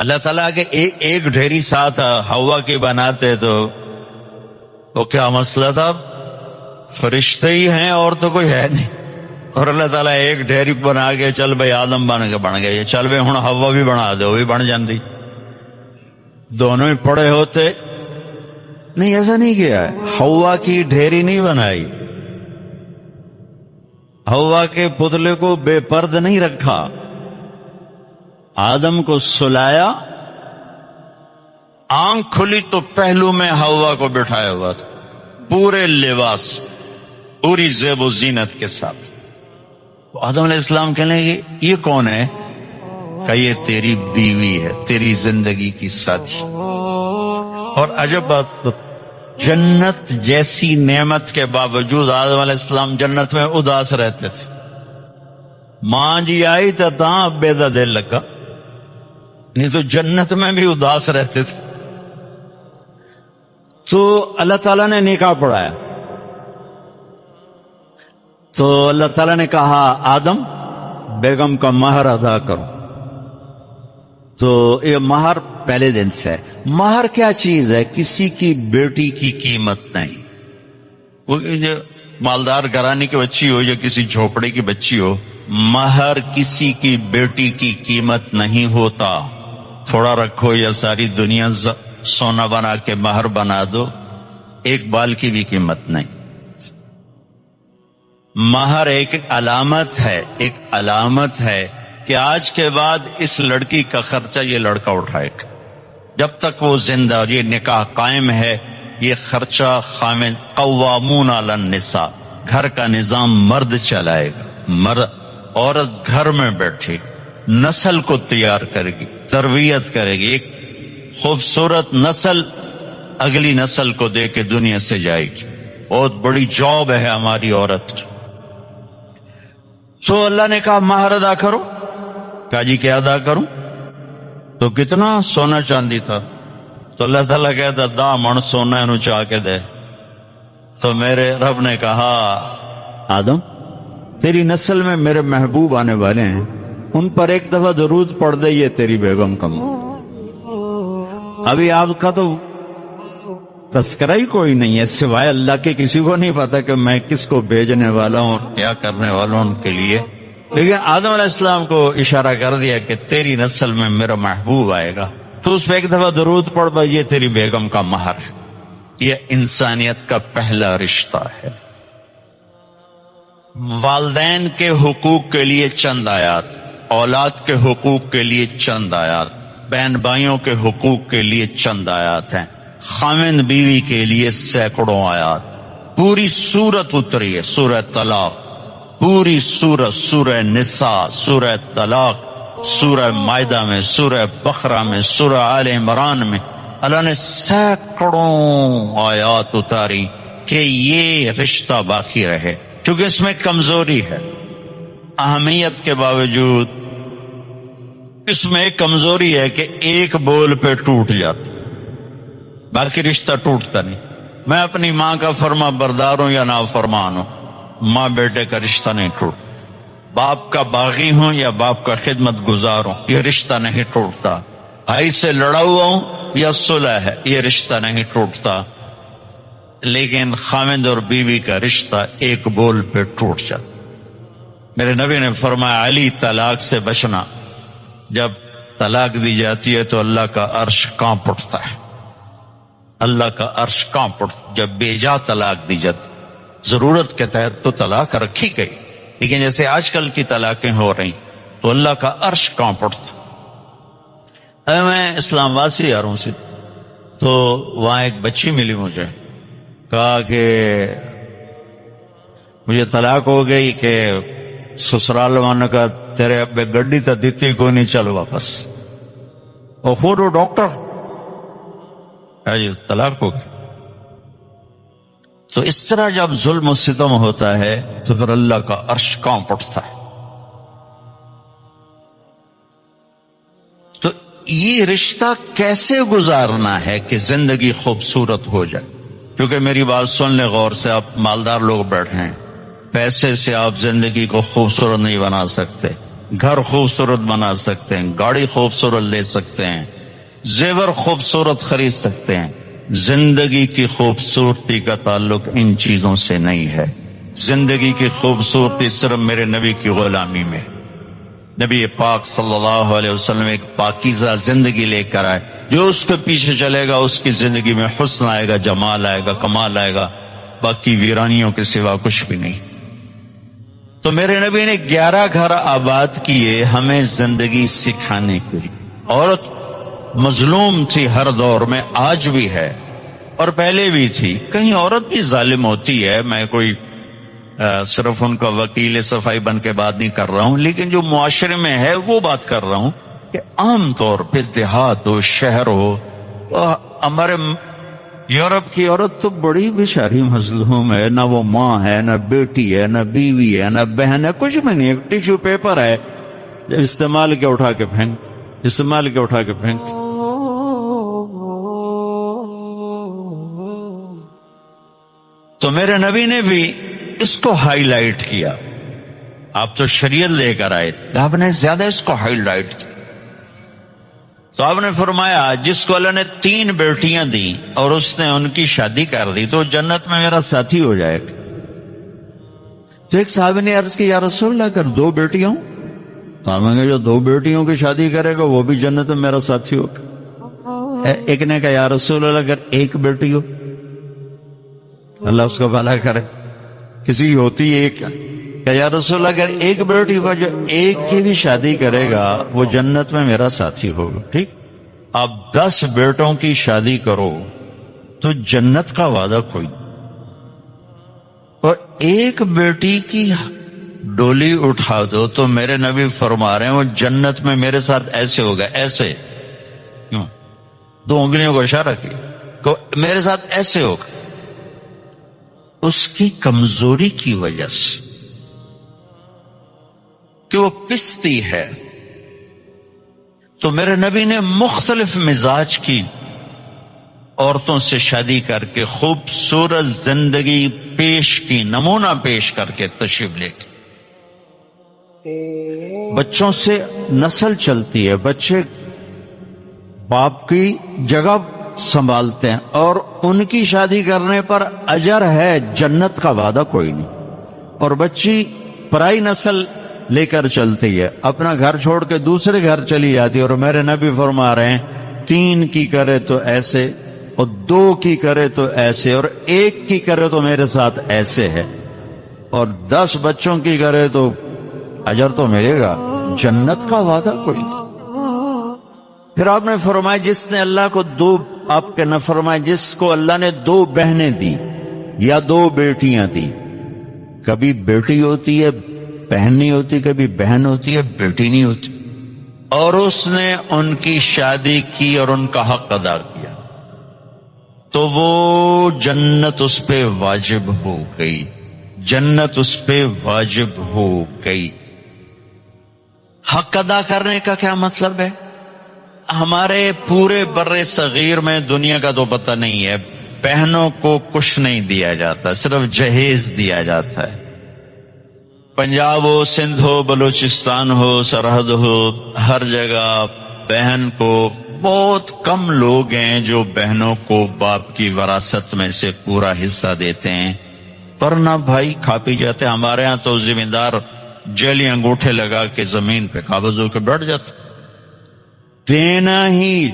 اللہ تعالیٰ کے ایک ڈھیری ساتھ ہوا کی بناتے تو کیا مسئلہ تھا؟ فرشتے ہی ہیں اور تو کوئی ہے نہیں. اور اللہ تعالیٰ ایک ڈھیری بنا کے چل بھائی آدم بن گئے، چل بھائی ہوں ہوا بھی بنا دے، وہ بھی بن جاندی. دونوں ہی پڑے ہوتے. نہیں، ایسا نہیں کیا ہے. ہوا کی ڈھیری نہیں بنائی، ہوا کے پتلے کو بے پرد نہیں رکھا، آدم کو سلایا، آنکھ کھلی تو پہلو میں ہوا کو بٹھایا ہوا تھا، پورے لباس، پوری زیب و زینت کے ساتھ. آدم علیہ السلام کہنے لگے یہ کون ہے؟ کہ یہ تیری بیوی ہے، تیری زندگی کی ساتھی. اور عجب بات، جنت جیسی نعمت کے باوجود آدم علیہ السلام جنت میں اداس رہتے تھے. ماں جی آئی تو تاں بے دا دل لگا، نہیں تو جنت میں بھی اداس رہتے تھے. تو اللہ تعالیٰ نے نکاح پڑھایا. تو اللہ تعالیٰ نے کہا آدم بیگم کا مہر ادا کرو. تو یہ مہر پہلے دن سے ہے. مہر کیا چیز ہے؟ کسی کی بیٹی کی قیمت نہیں. وہ مالدار گھرانے کی بچی ہو یا کسی جھوپڑے کی بچی ہو، مہر کسی کی بیٹی کی قیمت نہیں ہوتا. تھوڑا رکھو یا ساری دنیا سونا بنا کے مہر بنا دو، ایک بال کی بھی قیمت نہیں. مہر ایک علامت ہے، ایک علامت ہے کہ آج کے بعد اس لڑکی کا خرچہ یہ لڑکا اٹھائے گا. جب تک وہ زندہ اور یہ نکاح قائم ہے، یہ خرچہ خامن. قوامون علی النساء، گھر کا نظام مرد چلائے گا. عورت گھر میں بیٹھے گی، نسل کو تیار کرے گی، تربیت کرے گی. ایک خوبصورت نسل اگلی نسل کو دے کے دنیا سے جائے گی. بہت بڑی جاب ہے ہماری عورت کی. تو اللہ نے کہا مہر ادا کرو. کہا جی کیا ادا کروں؟ تو کتنا سونا چاندی تھا؟ تو اللہ تعالیٰ کہتا 10 من سونا انہوں چاہ کے دے. تو میرے رب نے کہا آدم تیری نسل میں میرے محبوب آنے والے ہیں، ان پر ایک دفعہ درود پڑھ دے، یہ تیری بیگم کا. ابھی آپ کا تو تذکرہ ہی کوئی نہیں ہے سوائے اللہ کے. کسی کو نہیں پتا کہ میں کس کو بھیجنے والا ہوں، کیا کرنے والا ہوں ان کے لیے. لیکن آدم علیہ السلام کو اشارہ کر دیا کہ تیری نسل میں میرا محبوب آئے گا، تو اس پہ ایک دفعہ درود پڑھ بھائی، یہ تیری بیگم کا مہر ہے. یہ انسانیت کا پہلا رشتہ ہے. والدین کے حقوق کے لیے چند آیات، اولاد کے حقوق کے لیے چند آیات، بہن بھائیوں کے حقوق کے لیے چند آیات ہیں، خاوند بیوی کے لیے سینکڑوں آیات. پوری سورت اتری ہے، سورہ طلاق، پوری سورت، سورہ نساء، سورہ طلاق، سورہ مائدہ میں، سورہ بقرہ میں، سورہ آل عمران میں اللہ نے سینکڑوں آیات اتاری کہ یہ رشتہ باقی رہے. کیونکہ اس میں کمزوری ہے، اہمیت کے باوجود اس میں ایک کمزوری ہے کہ ایک بول پہ ٹوٹ جاتا، باقی رشتہ ٹوٹتا نہیں. میں اپنی ماں کا فرما بردار ہوں یا نافرمان ہوں، ماں بیٹے کا رشتہ نہیں ٹوٹ. باپ کا باغی ہوں یا باپ کا خدمت گزار ہوں، یہ رشتہ نہیں ٹوٹتا. بھائی سے لڑا ہوا ہوں یا صلح ہے، یہ رشتہ نہیں ٹوٹتا. لیکن خاوند اور بیوی کا رشتہ ایک بول پہ ٹوٹ جاتا. میرے نبی نے فرمایا علی طلاق سے بچنا. جب طلاق دی جاتی ہے تو اللہ کا عرش کانپ اٹھتا ہے، اللہ کا عرش کانپ اٹھتا. جب بیجا طلاق دی جاتی، ضرورت کے تحت تو طلاق رکھی گئی، لیکن جیسے آج کل کی طلاقیں ہو رہی تو اللہ کا عرش کانپ اٹھتا. میں اسلام آباد سے آ رہا ہوں سے، تو وہاں ایک بچی ملی مجھے، کہا کہ مجھے طلاق ہو گئی کہ سسرال والوں کا تیرے ابے گڈی تو دیتی کو نہیں، چل واپس. اور خود وہ ڈاکٹر طلاق ہو گئی. تو اس طرح جب ظلم و ستم ہوتا ہے تو پھر اللہ کا عرش کانپ اٹھتا ہے. تو یہ رشتہ کیسے گزارنا ہے کہ زندگی خوبصورت ہو جائے. کیونکہ میری بات سن لیں غور سے، آپ مالدار لوگ بیٹھے ہیں، پیسے سے آپ زندگی کو خوبصورت نہیں بنا سکتے. گھر خوبصورت بنا سکتے ہیں، گاڑی خوبصورت لے سکتے ہیں، زیور خوبصورت خرید سکتے ہیں، زندگی کی خوبصورتی کا تعلق ان چیزوں سے نہیں ہے۔ زندگی کی خوبصورتی صرف میرے نبی کی غلامی میں۔ نبی پاک صلی اللہ علیہ وسلم ایک پاکیزہ زندگی لے کر آئے، جو اس کے پیچھے چلے گا اس کی زندگی میں حسن آئے گا، جمال آئے گا، کمال آئے گا، باقی ویرانیوں کے سوا کچھ بھی نہیں۔ تو میرے نبی نے 11 گھر آباد کیے ہمیں زندگی سکھانے کے لیے۔ عورت مظلوم تھی ہر دور میں، آج بھی ہے اور پہلے بھی تھی۔ کہیں عورت بھی ظالم ہوتی ہے، میں کوئی صرف ان کا وکیل صفائی بن کے بات نہیں کر رہا ہوں، لیکن جو معاشرے میں ہے وہ بات کر رہا ہوں کہ عام طور پہ دیہات ہو، شہر ہو، ہمارے یورپ کی عورت تو بڑی بیچاری مظلوم ہے، نہ وہ ماں ہے، نہ بیٹی ہے، نہ بیوی ہے، نہ بہن ہے، کچھ بھی نہیں، ایک ٹیشو پیپر ہے، استعمال کے اٹھا کے پھینک۔ تو میرے نبی نے بھی اس کو ہائی لائٹ کیا۔ آپ تو شریعت لے کر آئے، آپ نے زیادہ اس کو ہائی لائٹ کیا۔ تو آپ نے فرمایا جس کو اللہ نے 3 بیٹیاں دی اور اس نے ان کی شادی کر دی تو جنت میں میرا ساتھی ہو جائے گا۔ تو ایک صحابی نے عرض کی، یا رسول اللہ اگر 2 بیٹیاں ہوں؟ تو آپ نے کہا جو 2 بیٹیوں کی شادی کرے گا وہ بھی جنت میں میرا ساتھی ہوگا۔ ایک نے کہا یا رسول اللہ اگر 1 بیٹی ہو؟ اللہ اس کو بھلا کرے، کسی کی ہوتی ایک، کہ یا رسول اللہ اگر 1 بیٹی ہو، جو 1 کی بھی شادی کرے گا وہ جنت میں میرا ساتھی ہوگا۔ ٹھیک، اب 10 بیٹوں کی شادی کرو تو جنت کا وعدہ کوئی، اور 1 بیٹی کی ڈولی اٹھا دو تو میرے نبی فرما رہے ہیں وہ جنت میں میرے ساتھ ایسے ہوگا، ایسے کیوں 2 انگلیوں کو اشارہ کیا کہ میرے ساتھ ایسے ہوگا، اس کی کمزوری کی وجہ سے کہ وہ پستی ہے۔ تو میرے نبی نے مختلف مزاج کی عورتوں سے شادی کر کے خوبصورت زندگی پیش کی، نمونہ پیش کر کے تشریف لے کے۔ بچوں سے نسل چلتی ہے، بچے باپ کی جگہ سنبھالتے ہیں اور ان کی شادی کرنے پر اجر ہے، جنت کا وعدہ کوئی نہیں۔ اور بچی پرائی نسل لے کر چلتی ہے، اپنا گھر چھوڑ کے دوسرے گھر چلی جاتی ہے، اور میرے نبی فرما رہے ہیں 3 کی کرے تو ایسے، اور 2 کی کرے تو ایسے، اور 1 کی کرے تو میرے ساتھ ایسے ہے، اور 10 بچوں کی کرے تو اجر تو ملے گا، جنت کا وعدہ کوئی نہیں۔ پھر آپ نے فرمایا جس نے اللہ کو 2، آپ کے نہ فرمائے جس کو اللہ نے 2 بہنیں دی یا 2 بیٹیاں دی، کبھی بیٹی ہوتی ہے بہن نہیں ہوتی، کبھی بہن ہوتی ہے بیٹی نہیں ہوتی، اور اس نے ان کی شادی کی اور ان کا حق ادا کیا تو وہ جنت اس پہ واجب ہو گئی، جنت اس پہ واجب ہو گئی۔ حق ادا کرنے کا کیا مطلب ہے؟ ہمارے پورے بر صغیر میں دنیا کا تو پتہ نہیں ہے، بہنوں کو کچھ نہیں دیا جاتا، صرف جہیز دیا جاتا ہے۔ پنجاب ہو، سندھ ہو، بلوچستان ہو، سرحد ہو، ہر جگہ بہن کو، بہت کم لوگ ہیں جو بہنوں کو باپ کی وراثت میں سے پورا حصہ دیتے ہیں، ورنہ بھائی کھا پی جاتے۔ ہمارے ہاں تو زمیندار جیلی انگوٹھے لگا کے زمین پہ قابض ہو کے بیٹھ جاتا، دینا ہی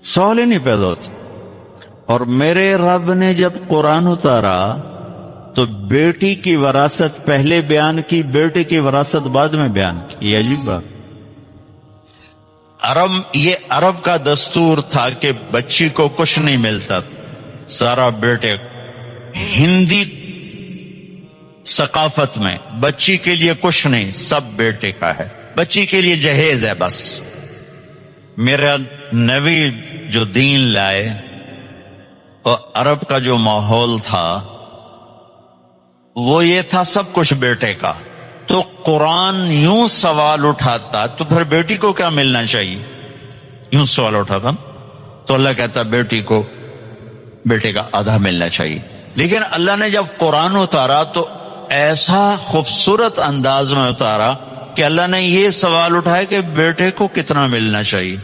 سوال ہی نہیں پیدا ہوتا۔ اور میرے رب نے جب قرآن اتارا تو بیٹی کی وراثت پہلے بیان کی، بیٹے کی وراثت بعد میں بیان کی۔ یہ عجیب بات، یہ عرب کا دستور تھا کہ بچی کو کچھ نہیں ملتا، سارا بیٹے۔ ہندی ثقافت میں بچی کے لیے کچھ نہیں، سب بیٹے کا ہے، بچی کے لیے جہیز ہے بس۔ میرا نبی جو دین لائے اور عرب کا جو ماحول تھا وہ یہ تھا سب کچھ بیٹے کا، تو قرآن یوں سوال اٹھاتا تو پھر بیٹی کو کیا ملنا چاہیے، یوں سوال اٹھاتا تو اللہ کہتا بیٹی کو بیٹے کا آدھا ملنا چاہیے۔ لیکن اللہ نے جب قرآن اتارا تو ایسا خوبصورت انداز میں اتارا کہ اللہ نے یہ سوال اٹھایا کہ بیٹے کو کتنا ملنا چاہیے،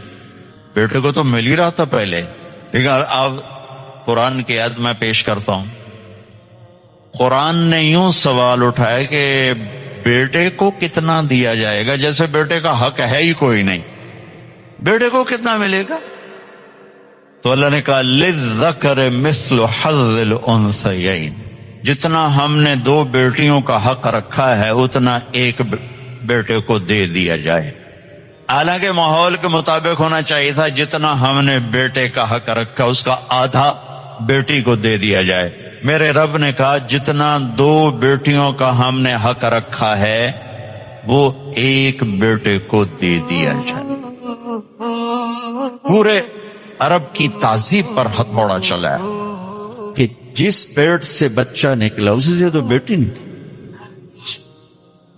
بیٹے کو تو مل ہی رہا تھا پہلے، لیکن اب قرآن کی آیت میں پیش کرتا ہوں۔ قرآن نے یوں سوال اٹھایا کہ بیٹے کو کتنا دیا جائے گا، جیسے بیٹے کا حق ہے ہی کوئی نہیں، بیٹے کو کتنا ملے گا؟ تو اللہ نے کہا للذکر مثل حظ الانثیین، جتنا ہم نے 2 بیٹیوں کا حق رکھا ہے اتنا ایک بیٹے کو دے دیا جائے۔ حالانکہ ماحول کے مطابق ہونا چاہیے تھا جتنا ہم نے بیٹے کا حق رکھا اس کا آدھا بیٹی کو دے دیا جائے۔ میرے رب نے کہا جتنا 2 بیٹیوں کا ہم نے حق رکھا ہے وہ ایک بیٹے کو دے دیا جائے۔ پورے عرب کی تہذیب پر ہتھوڑا چلا ہے کہ جس پیٹ سے بچہ نکلا اسی سے تو بیٹی نکلی،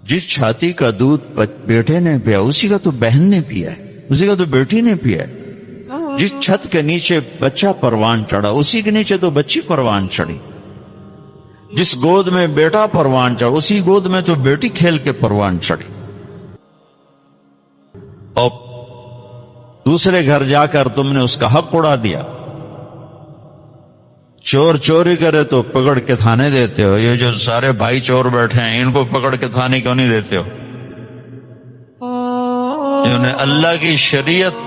جس چھاتی کا دودھ بیٹے نے پیا اسی کا تو بہن نے پیا ہے، اسی کا تو بیٹی نے پیا ہے، جس چھت کے نیچے بچہ پروان چڑھا اسی کے نیچے تو بچی پروان چڑھی، جس گود میں بیٹا پروان چڑھا اسی گود میں تو بیٹی کھیل کے پروان چڑھی۔ اور دوسرے گھر جا کر تم نے اس کا حق اڑا دیا۔ چور چوری کرے تو پکڑ کے تھانے دیتے ہو، یہ جو سارے بھائی چور بیٹھے ہیں ان کو پکڑ کے تھانے کیوں نہیں دیتے ہو؟ انہوں نے اللہ کی شریعت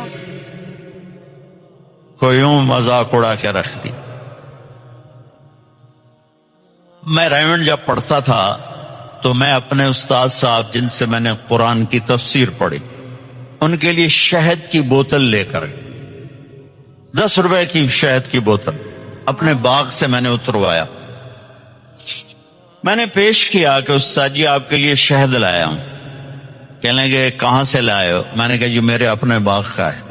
کو یوں مذاق اڑا کے رکھ دی۔ میں رائمنڈ جب پڑھتا تھا تو میں اپنے استاد صاحب جن سے میں نے قرآن کی تفسیر پڑھی ان کے لیے شہد کی بوتل لے کر 10 روپے کی شہد کی بوتل اپنے باغ سے میں نے اتروایا۔ میں نے پیش کیا کہ استاد جی آپ کے لیے شہد لایا ہوں۔ کہنے لگے کہاں سے لائے ہو؟ میں نے کہا جی میرے اپنے باغ کا ہے۔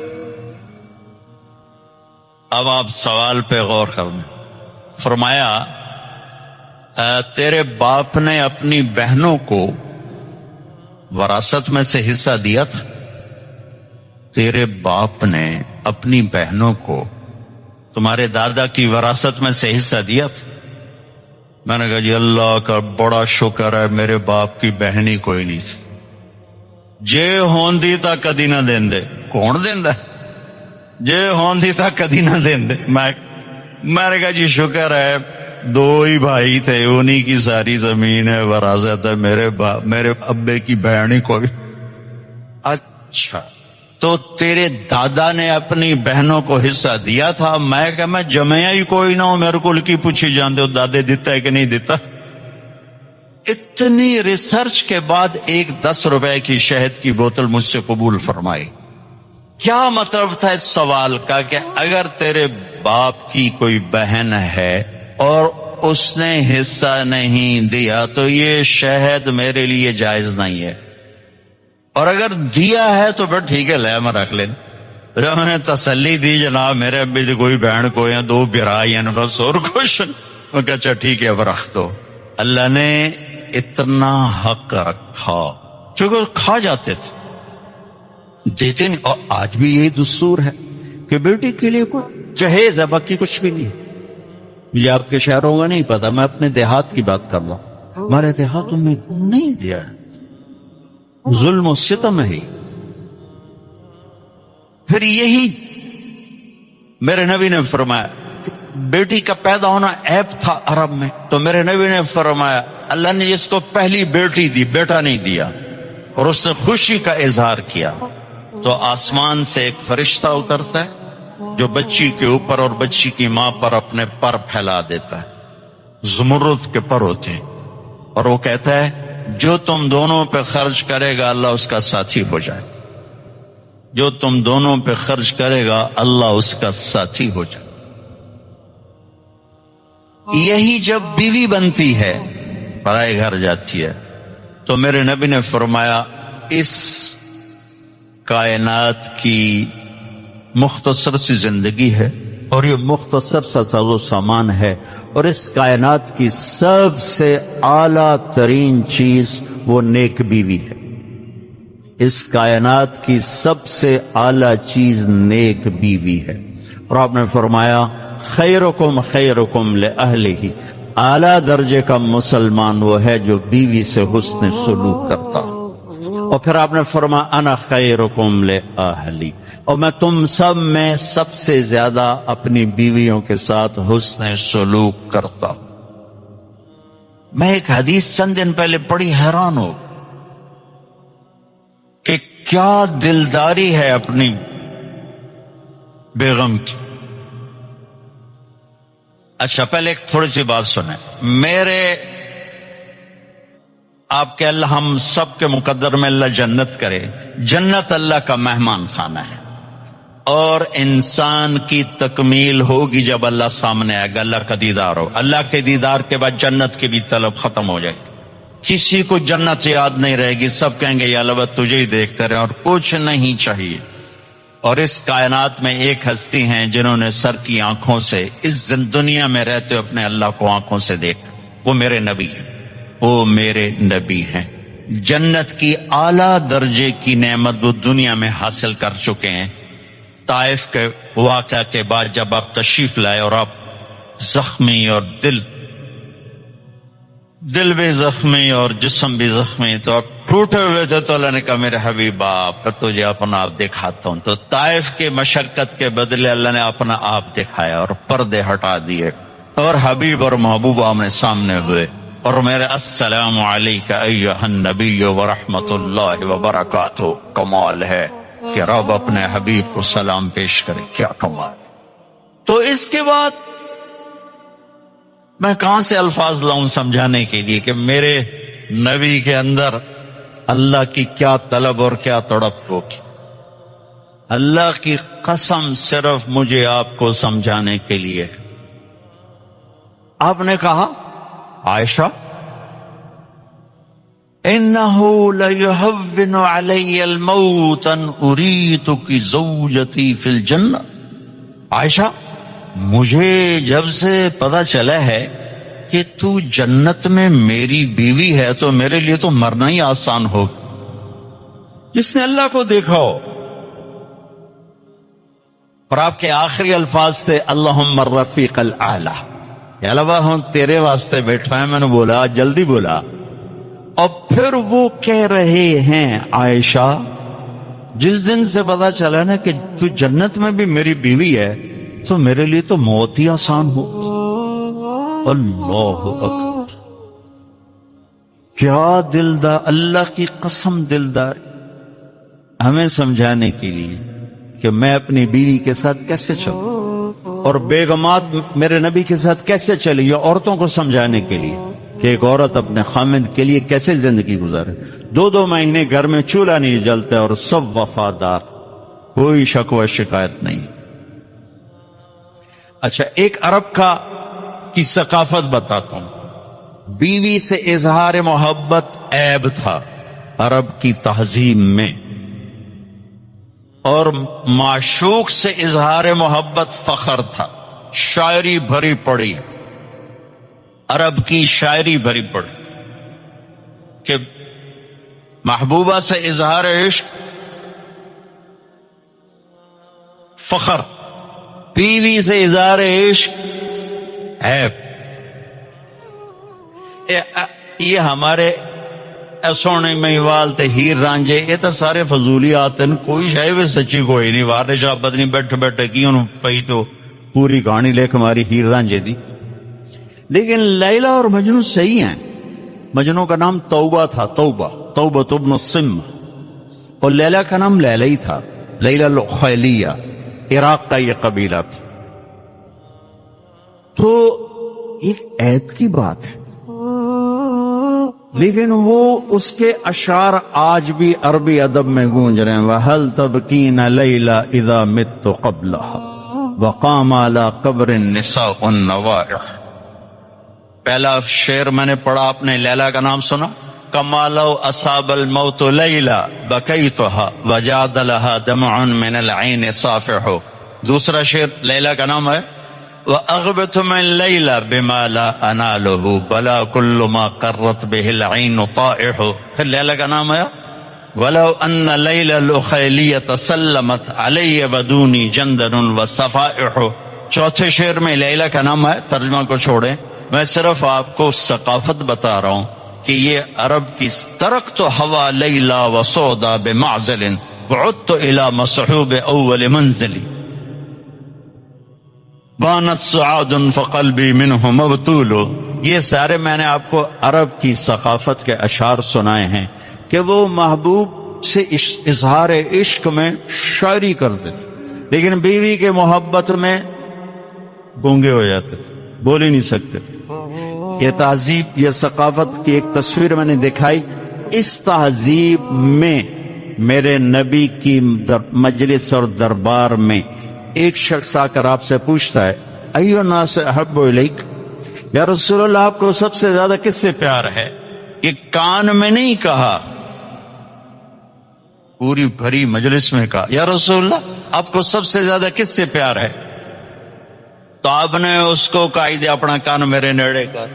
اب آپ سوال پہ غور کریں۔ فرمایا تیرے باپ نے اپنی بہنوں کو وراثت میں سے حصہ دیا تھا؟ تیرے باپ نے اپنی بہنوں کو تمہارے دادا کی وراثت میں سے حصہ دیا تھا؟ میں نے کہا جی اللہ کا بڑا شکر ہے میرے باپ کی بہن ہی کوئی نہیں تھی، جے ہوندی تا کدی نہ دین دے۔ کون دیندا؟ جے ہوندی تا کدی نہ دین دے۔ میں نے کہا جی شکر ہے 2 ہی بھائی تھے انہی کی ساری زمین ہے وراثت ہے، میرے ابے کی بہن ہی کوئی۔ اچھا تو تیرے دادا نے اپنی بہنوں کو حصہ دیا تھا؟ میں کہ میں جمعیا ہی کوئی نہ ہوں، میرے کو کی پوچھی جانتے ہو دادے دیتا ہے کہ نہیں دیتا؟ اتنی ریسرچ کے بعد ایک 10 روپے کی شہد کی بوتل مجھ سے قبول فرمائی۔ کیا مطلب تھا اس سوال کا کہ اگر تیرے باپ کی کوئی بہن ہے اور اس نے حصہ نہیں دیا تو یہ شہد میرے لیے جائز نہیں ہے، اور اگر دیا ہے تو پھر ٹھیک ہے لے میں رکھ لیں۔ جب میں نے تسلی دی جناب میرے ابھی تو کوئی بہن کو یا 2 برائی ہیں بس اور کچھ، میں کہا اچھا ٹھیک ہے اب رکھ دو۔ اللہ نے اتنا حق رکھا چونکہ کھا جاتے تھے دیتے نہیں، اور آج بھی یہی دستور ہے کہ بیٹی کے لیے کوئی جہیز ہے باقی کچھ بھی نہیں۔ یہ آپ کے شہروں کا نہیں پتا، میں اپنے دیہات کی بات کر رہا ہوں، ہمارے دیہاتوں میں نہیں دیا ہے، ظلم و ستم ہے۔ پھر یہی میرے نبی نے فرمایا بیٹی کا پیدا ہونا عیب تھا عرب میں، تو میرے نبی نے فرمایا اللہ نے جس کو پہلی بیٹی دی بیٹا نہیں دیا اور اس نے خوشی کا اظہار کیا تو آسمان سے ایک فرشتہ اترتا ہے جو بچی کے اوپر اور بچی کی ماں پر اپنے پر پھیلا دیتا ہے، زمرد کے پر ہوتے ہیں، اور وہ کہتا ہے جو تم دونوں پہ خرچ کرے گا اللہ اس کا ساتھی ہو جائے، جو تم دونوں پہ خرچ کرے گا اللہ اس کا ساتھی ہو جائے۔ یہی جب بیوی بنتی ہے پرائے گھر جاتی ہے تو میرے نبی نے فرمایا اس کائنات کی مختصر سی زندگی ہے اور یہ مختصر سا ساز و سامان ہے، اور اس کائنات کی سب سے اعلیٰ ترین چیز وہ نیک بیوی ہے۔ اس کائنات کی سب سے اعلیٰ چیز نیک بیوی ہے، اور آپ نے فرمایا خیرکم خیرکم لأہلہ، اعلیٰ درجے کا مسلمان وہ ہے جو بیوی سے حسن سلوک کرتا، اور پھر آپ نے فرمایا انا خیرکم لأہلی، اور میں تم سب میں سب سے زیادہ اپنی بیویوں کے ساتھ حسن سلوک کرتا ہوں۔ میں ایک حدیث چند دن پہلے پڑھی، حیران ہو کہ کیا دلداری ہے اپنی بیگم کی۔ اچھا پہلے ایک تھوڑی سی بات سنیں، میرے آپ کے اللہ ہم سب کے مقدر میں اللہ جنت کرے، جنت اللہ کا مہمان خانہ ہے، اور انسان کی تکمیل ہوگی جب اللہ سامنے آئے گا، اللہ کا دیدار ہو، اللہ کے دیدار کے بعد جنت کی بھی طلب ختم ہو جائے گی، کسی کو جنت یاد نہیں رہے گی، سب کہیں گے یا اللہ تجھے ہی دیکھتے رہے، اور کچھ نہیں چاہیے۔ اور اس کائنات میں ایک ہستی ہیں جنہوں نے سر کی آنکھوں سے اس دنیا میں رہتے ہوئے اپنے اللہ کو آنکھوں سے دیکھا، وہ میرے نبی ہیں، وہ میرے نبی ہیں۔ جنت کی اعلیٰ درجے کی نعمت وہ دنیا میں حاصل کر چکے ہیں۔ طائف کے واقعہ کے بعد جب آپ تشریف لائے اور آپ زخمی اور دل بھی زخمی اور جسم بھی زخمی، تو آپ ٹوٹے ہوئے تھے، تو اللہ نے کہا میرے حبیب آپ پھر تجھے اپنا آپ دکھاتا ہوں۔ تو طائف کے مشقت کے بدلے اللہ نے اپنا آپ دکھایا اور پردے ہٹا دیے، اور حبیب اور محبوب آمنے سامنے ہوئے، اور میرے السلام علیکہ ایھا النبی ورحمۃ اللہ وبرکاتہ۔ کمال ہے کہ رب اپنے حبیب کو سلام پیش کرے، کیا کمال۔ تو اس کے بعد میں کہاں سے الفاظ لاؤں سمجھانے کے لیے کہ میرے نبی کے اندر اللہ کی کیا طلب اور کیا تڑپ ہوگی۔ اللہ کی قسم صرف مجھے آپ کو سمجھانے کے لیے۔ آپ نے کہا عائشہ انہ لیہون علی الموت ان اریتک زوجتی فی الجنہ۔ عائشہ مجھے جب سے پتا چلا ہے کہ تو جنت میں میری بیوی ہے تو میرے لیے تو مرنا ہی آسان ہوگا۔ جس نے اللہ کو دیکھا ہو، اور آپ کے آخری الفاظ تھے اللہم الرفیق الاعلی، یا اللہ ہوں تیرے واسطے بیٹھا ہے، میں نے بولا جلدی بولا۔ اور پھر وہ کہہ رہے ہیں عائشہ جس دن سے پتا چلا نا کہ تو جنت میں بھی میری بیوی ہے تو میرے لیے تو موت ہی آسان ہو۔ اللہ اکبر، کیا دلدار، اللہ کی قسم دلدار، ہمیں سمجھانے کے لیے کہ میں اپنی بیوی کے ساتھ کیسے چلوں اور بیگمات میرے نبی کے ساتھ کیسے چلے، یہ عورتوں کو سمجھانے کے لیے کہ ایک عورت اپنے خامند کے لیے کیسے زندگی گزارے۔ 2 مہینے گھر میں چولہا نہیں جلتا اور سب وفادار، کوئی شکوہ شکایت نہیں۔ اچھا ایک عرب کی ثقافت بتاتا ہوں۔ بیوی سے اظہار محبت عیب تھا عرب کی تہذیب میں، اور معشوق سے اظہار محبت فخر تھا۔ شاعری بھری پڑی، عرب کی شاعری بھری پڑی کہ محبوبہ سے اظہار عشق فخر، بیوی سے اظہار عشق عیب۔ یہ ہمارے سونے مہیوال تے ہیر رانجے یہ تو سارے فضولیات ہیں، کوئی شاید بھی سچی کوئی نہیں۔ وارث شاہ بدنی بیٹھے بیٹھے کی انہوں پئی تو پوری کہانی لے کے ہماری ہیر رانجے دی۔ لیکن لیلا اور مجنون صحیح ہیں۔ مجنون کا نام توبہ تھا، توبہ ابن السم، اور لیلا کا نام لیلا ہی تھا، لیلا الخیلیہ، عراق کا یہ قبیلہ تھا۔ تو ایک عیب کی بات ہے، لیکن وہ اس کے اشعار آج بھی عربی ادب میں گونج رہے ہیں۔ وَهَلْ تَبْكِينَ لَيْلَا إِذَا مِتُّ قَبْلَهَا وَقَامَ عَلَى قَبْرِ النِّسَاءُ النَّوَائِحُ۔ پہلا شعر میں نے پڑھا، آپ نے لیلا کا نام سنا، كَمَا لَوْ أَصَابَ الْمَوْتُ لَيْلَا بَكَيْتُهَا وَجَادَ لَهَا دَمْعٌ مِّنَ الْعَيْنِ صَافِحُ۔ دوسرا شعر لیلا کا نام ہے وَأَغْبِتُ مِن لَيْلَا بِمَا لَا أَنَالُهُ بَلَا كُلُّ مَا قَرَّتْ بِهِ الْعَيْنُ طَائِحُ۔ پھر لیلا کا نام ہے وَلَوْ أَنَّ لَيْلَ الْأُخَيْلِيَّةَ سَلَّمَتْ عَلَيَّ وَدُونِي جَنْدَنٌ وَصَفَائِحُ۔ چوتھے شعر میں لیلا کا نام ہے، ترجمہ کو چھوڑیں، میں صرف آپ کو ثقافت بتا رہا ہوں کہ یہ عرب کی ترکت ہوا لیلا و سودا بمعزل وعدت الى مصحوب اول منزلی بانت سعاد فقلبی منہ مبتول. یہ سارے میں نے آپ کو عرب کی ثقافت کے اشعار سنائے ہیں کہ وہ محبوب سے اظہار عشق میں شاعری کرتے تھے، لیکن بیوی کے محبت میں گونگے ہو جاتے تھے، بول ہی نہیں سکتے. یہ تہذیب، یہ ثقافت کی ایک تصویر میں نے دکھائی. اس تہذیب میں میرے نبی کی مجلس اور دربار میں ایک شخص آ کر آپ سے پوچھتا ہے ایو الناس احب الیک، یا رسول اللہ آپ کو سب سے زیادہ کس سے پیار ہے؟ یہ کان میں نہیں کہا، پوری بھری مجلس میں کہا یا رسول اللہ آپ کو سب سے زیادہ کس سے پیار ہے؟ تو آپ نے اس کو قائد اپنا کان میرے نیڑے کر،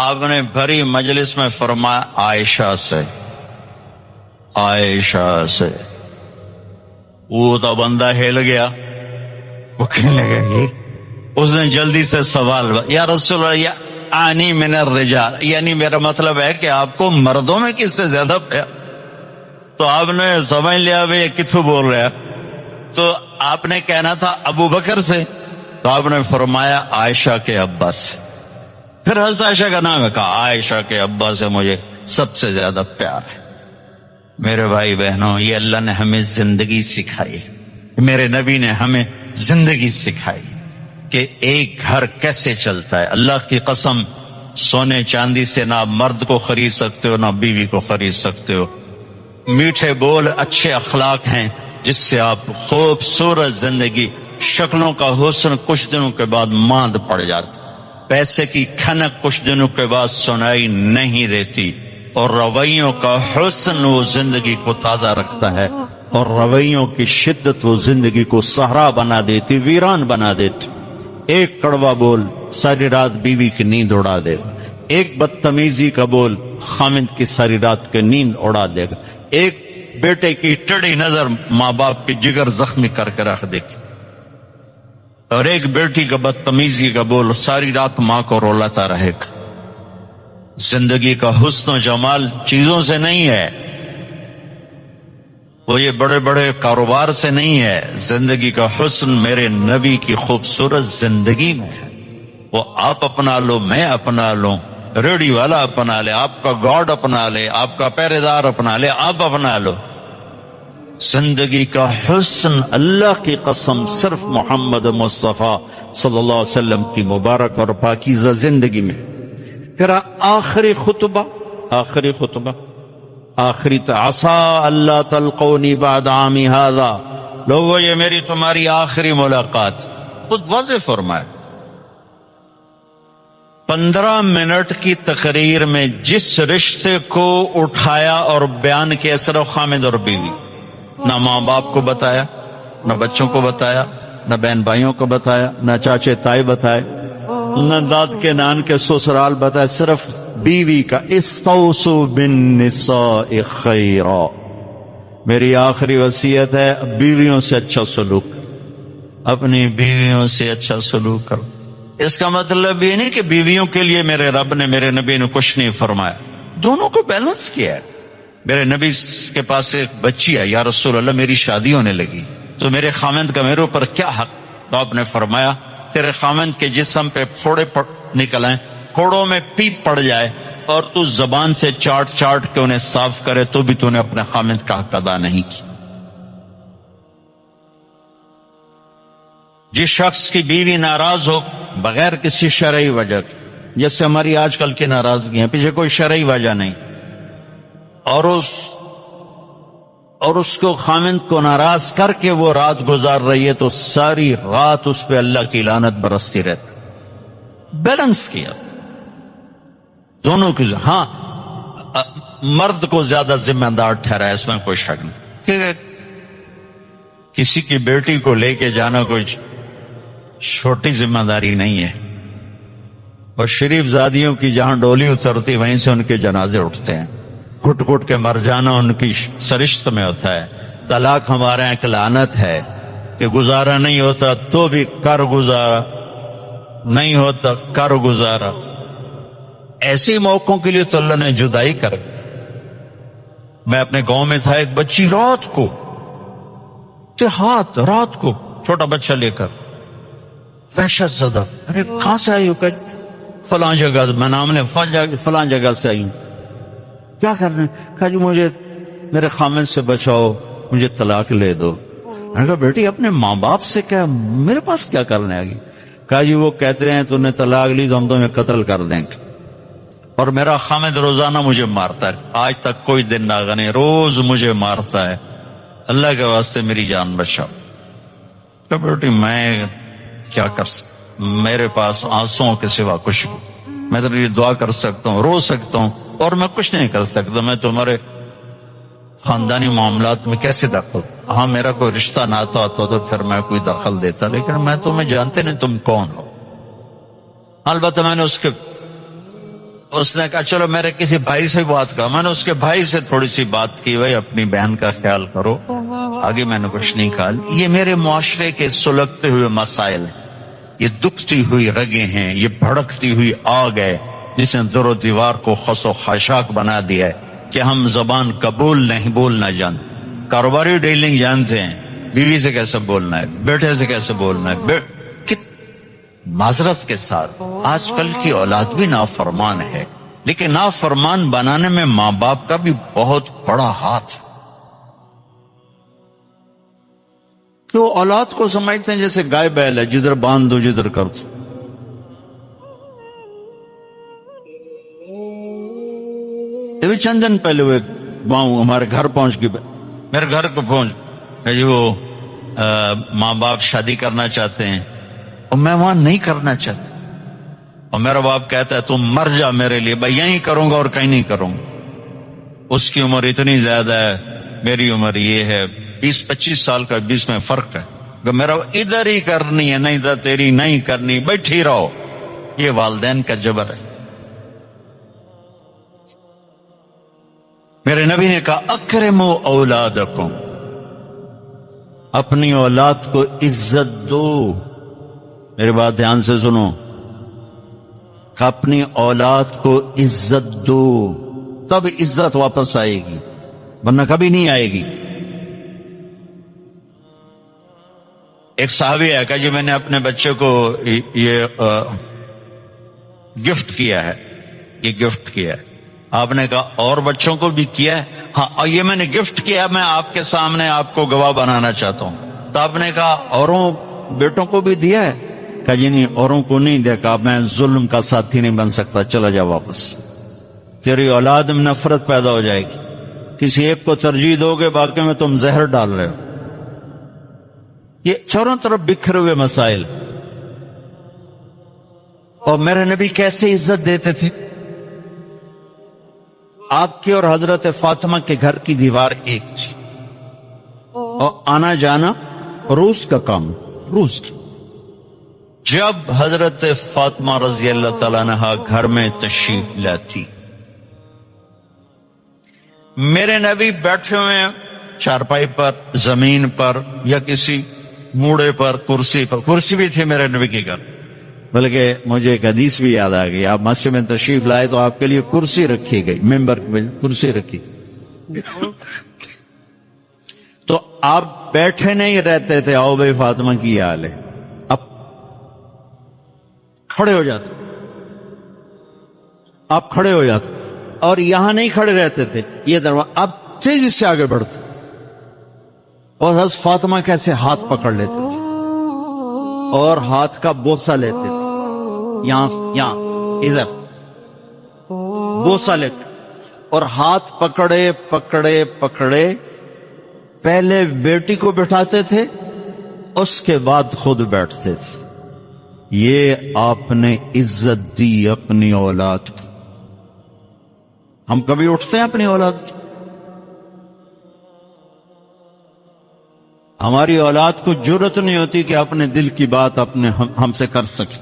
آپ نے بھری مجلس میں فرمایا عائشہ سے، عائشہ سے. وہ تو بندہ ہل گیا، وہ کہنے لگا، اس نے جلدی سے سوال، یا رسول اللہ یا آنی من الرجال، یعنی میرا مطلب ہے کہ آپ کو مردوں میں کس سے زیادہ پیار؟ تو آپ نے سمجھ لیا بھئی کتھو بول رہا، تو آپ نے کہنا تھا ابو بکر سے، تو آپ نے فرمایا عائشہ کے ابا سے. پھر حضرت عائشہ کا نام ہے، کہا عائشہ کے ابا سے مجھے سب سے زیادہ پیار ہے. میرے بھائی بہنوں، یہ اللہ نے ہمیں زندگی سکھائی، میرے نبی نے ہمیں زندگی سکھائی کہ ایک گھر کیسے چلتا ہے. اللہ کی قسم، سونے چاندی سے نہ مرد کو خرید سکتے ہو، نہ بیوی کو خرید سکتے ہو. میٹھے بول، اچھے اخلاق ہیں جس سے آپ خوبصورت زندگی، شکلوں کا حسن کچھ دنوں کے بعد ماند پڑ جاتا، پیسے کی کھنک کچھ دنوں کے بعد سنائی نہیں دیتی، اور رویوں کا حسن وہ زندگی کو تازہ رکھتا ہے، اور رویوں کی شدت وہ زندگی کو صحرا بنا دیتی، ویران بنا دیتی. ایک کڑوا بول ساری رات بیوی کی نیند اڑا دے گا، ایک بدتمیزی کا بول خامند کی ساری رات کی نیند اڑا دے گا، ایک بیٹے کی ٹیڑھی نظر ماں باپ کی جگر زخمی کر کے رکھ دے گی، اور ایک بیٹی کا بدتمیزی کا بول ساری رات ماں کو رلاتا رہے گا. زندگی کا حسن و جمال چیزوں سے نہیں ہے، وہ یہ بڑے بڑے کاروبار سے نہیں ہے. زندگی کا حسن میرے نبی کی خوبصورت زندگی میں ہے. وہ آپ اپنا لو، میں اپنا لوں، ریڈی والا اپنا لے، آپ کا گاڈ اپنا لے، آپ کا پہرے دار اپنا لے، آپ اپنا لو. زندگی کا حسن اللہ کی قسم صرف محمد مصطفیٰ صلی اللہ علیہ وسلم کی مبارک اور پاکیزہ زندگی میں. پھر آخری خطبہ، آخری عسى اللہ تلقونی بعد عامی ھذا، لوگو یہ میری تمہاری آخری ملاقات. خود واضح فرمائے. 15 منٹ کی تقریر میں جس رشتے کو اٹھایا اور بیان کیا، صرف خامد اور بیوی، نہ ماں باپ کو بتایا، نہ بچوں کو بتایا، نہ بہن بھائیوں کو بتایا، نہ چاچے تائی بتائے، نہ داد کے نان کے سسرال بتائے، صرف بیوی کا. استوصوا بالنساء خیرا، میری آخری وصیت ہے بیویوں سے اچھا سلوک، اپنی بیویوں سے اچھا سلوک کرو. اس کا مطلب یہ نہیں کہ بیویوں کے لیے میرے رب نے، میرے نبی نے کچھ نہیں فرمایا، دونوں کو بیلنس کیا ہے. میرے نبی کے پاس ایک بچی ہے، یا رسول اللہ میری شادی ہونے لگی تو میرے خامند کا میرے اوپر کیا حق؟ تو آپ نے فرمایا تیرے خامند کے جسم پہ پھوڑے نکل آئیں، پھوڑوں میں پیپ پڑ جائے، اور تو زبان سے چاٹ چاٹ کے انہیں صاف کرے، تو بھی تو نے اپنے خامند کا حق ادا نہیں کی. جس شخص کی بیوی ناراض ہو بغیر کسی شرعی وجہ کے، جیسے ہماری آج کل کی ناراضگی ہیں، پیچھے کوئی شرعی وجہ نہیں، اور اس کو خامند کو ناراض کر کے وہ رات گزار رہی ہے، تو ساری رات اس پہ اللہ کی لعنت برستی رہتی. بیلنس کیا دونوں کی. ہاں مرد کو زیادہ ذمہ دار ٹھہرا، اس میں کوئی شک نہیں. کسی کی بیٹی کو لے کے جانا کوئی چھوٹی ذمہ داری نہیں ہے، اور شریف زادیوں کی جہاں ڈولی اترتی وہیں سے ان کے جنازے اٹھتے ہیں. گھٹ گھٹ کے مر جانا ان کی سرشت میں ہوتا ہے. طلاق ہمارے ایک لعنت ہے کہ گزارا نہیں ہوتا تو بھی کر گزارا، نہیں ہوتا کر گزارا. ایسے موقعوں کے لیے تو اللہ نے جدائی کر دی۔ میں اپنے گاؤں میں تھا، ایک بچی رات کو رات کو چھوٹا بچہ لے کر وحشت زدہ، ارے کہاں سے آئی ہو؟ کہ فلاں جگہ، میں نام لے فلاں جگہ سے آئی ہوں۔ کیا کرنا؟ کہا جی مجھے میرے خامن سے بچاؤ، مجھے طلاق لے دو۔ میں نے کہا بیٹی اپنے ماں باپ سے کیا، میرے پاس کیا کرنے آگی؟ کہا جی وہ کہتے ہیں تو نے طلاق لی تو ہم تمہیں قتل کر دیں گے، اور میرا خامد روزانہ مجھے مارتا ہے، آج تک کوئی دن ناغا نہیں، روز مجھے مارتا ہے، اللہ کے واسطے میری جان بچاؤ۔ کہ بیٹی میں کیا کر سکتا، میرے پاس آنسوؤں کے سوا کچھ نہیں، میں تو یہ دعا کر سکتا ہوں، رو سکتا ہوں، اور میں کچھ نہیں کر سکتا۔ میں تمہارے خاندانی معاملات میں کیسے دخل؟ ہاں میرا کوئی رشتہ ناتا ہوتا تو پھر میں کوئی دخل دیتا، لیکن میں تمہیں جانتے نہیں تم کون ہو۔ البتہ میں نے اس نے کہا چلو میرے کسی بھائی سے بات کہا، میں نے اس کے بھائی سے تھوڑی سی بات کی، بھائی اپنی بہن کا خیال کرو، آگے میں نے کچھ نہیں کہا۔ یہ میرے معاشرے کے سلگتے ہوئے مسائل ہیں، یہ دکھتی ہوئی رگیں ہیں، یہ بھڑکتی ہوئی آگ ہے جس نے در و دیوار کو خس و خاشاک بنا دیا ہے کہ ہم زبان کا بولنا جانتے، کاروباری ڈیلنگ جانتے ہیں، بیوی سے کیسے بولنا ہے، بیٹے سے کیسے بولنا ہے۔ معذرت کے ساتھ آج کل کی اولاد بھی نافرمان ہے، لیکن نافرمان بنانے میں ماں باپ کا بھی بہت بڑا ہاتھ ہے۔ تو اولاد کو سمجھتے ہیں جیسے گائے بیل ہے، جدھر باندھ دو جدھر کر دو۔ ابھی چند دن پہلے وہ ہمارے گھر پہنچ گئی، میرے گھر کو پہنچ جی وہ ماں باپ شادی کرنا چاہتے ہیں اور میں وہاں نہیں کرنا چاہتا، اور میرا باپ کہتا ہے تم مر جا میرے لیے، بھائی یہیں کروں گا اور کہیں نہیں کروں گا۔ اس کی عمر اتنی زیادہ ہے، میری عمر یہ ہے، 20-25 سال کا 20 میں فرق ہے، کہ میرا ادھر ہی کرنی ہے، نہیں ادھر تیری نہیں کرنی، بیٹھی رہو۔ یہ والدین کا جبر ہے۔ میرے نبی نے کہا اکرموا اولادکم، اپنی اولاد کو عزت دو۔ میری بات دھیان سے سنو، کہ اپنی اولاد کو عزت دو، تب عزت واپس آئے گی، ورنہ کبھی نہیں آئے گی۔ ایک صحابی ہے کہ جی میں نے اپنے بچے کو یہ گفٹ کیا ہے، یہ گفٹ کیا ہے۔ آپ نے کہا اور بچوں کو بھی کیا ہے؟ ہاں، اور یہ میں نے گفٹ کیا، میں آپ کے سامنے آپ کو گواہ بنانا چاہتا ہوں۔ تو آپ نے کہا اوروں بیٹوں کو بھی دیا ہے؟ کہا جی نہیں، اوروں کو نہیں دیا۔ کہا میں ظلم کا ساتھی نہیں بن سکتا، چلا جا واپس، تیری اولاد میں نفرت پیدا ہو جائے گی، کسی ایک کو ترجیح دو گے، باقی میں تم زہر ڈال رہے ہو۔ یہ چاروں طرف بکھرے ہوئے مسائل۔ اور میرے نبی کیسے عزت دیتے تھے؟ آپ کے اور حضرت فاطمہ کے گھر کی دیوار ایک تھی، اور آنا جانا روز کا کام، روز کا۔ جب حضرت فاطمہ رضی اللہ تعالیٰ عنہا گھر میں تشریف لاتی، میرے نبی بیٹھے ہوئے ہیں چارپائی پر، زمین پر، یا کسی موڑے پر، کرسی پر، کرسی بھی تھی میرے نبی کے گھر، بلکہ مجھے ایک حدیث بھی یاد آ گئی، آپ مسجد میں تشریف لائے تو آپ کے لیے کرسی رکھی گئی، ممبر میں کرسی رکھی، تو آپ بیٹھے نہیں رہتے تھے، آؤ بھائی فاطمہ کی یہ حال ہے، اب کھڑے ہو جاتے، آپ کھڑے ہو جاتے، اور یہاں نہیں کھڑے رہتے تھے، یہ دروازہ، اب تیزی سے آگے بڑھتے، اور حضرت فاطمہ کیسے ہاتھ پکڑ لیتے تھے اور ہاتھ کا بوسہ لیتے تھے، یہاں ادھر بوسہ لیتے، اور ہاتھ پکڑے پکڑے پکڑے پہلے بیٹی کو بٹھاتے تھے، اس کے بعد خود بیٹھتے تھے۔ یہ آپ نے عزت دی اپنی اولاد کی۔ ہم کبھی اٹھتے ہیں اپنی اولاد کی؟ ہماری اولاد کو جرأت نہیں ہوتی کہ اپنے دل کی بات ہم سے کر سکے۔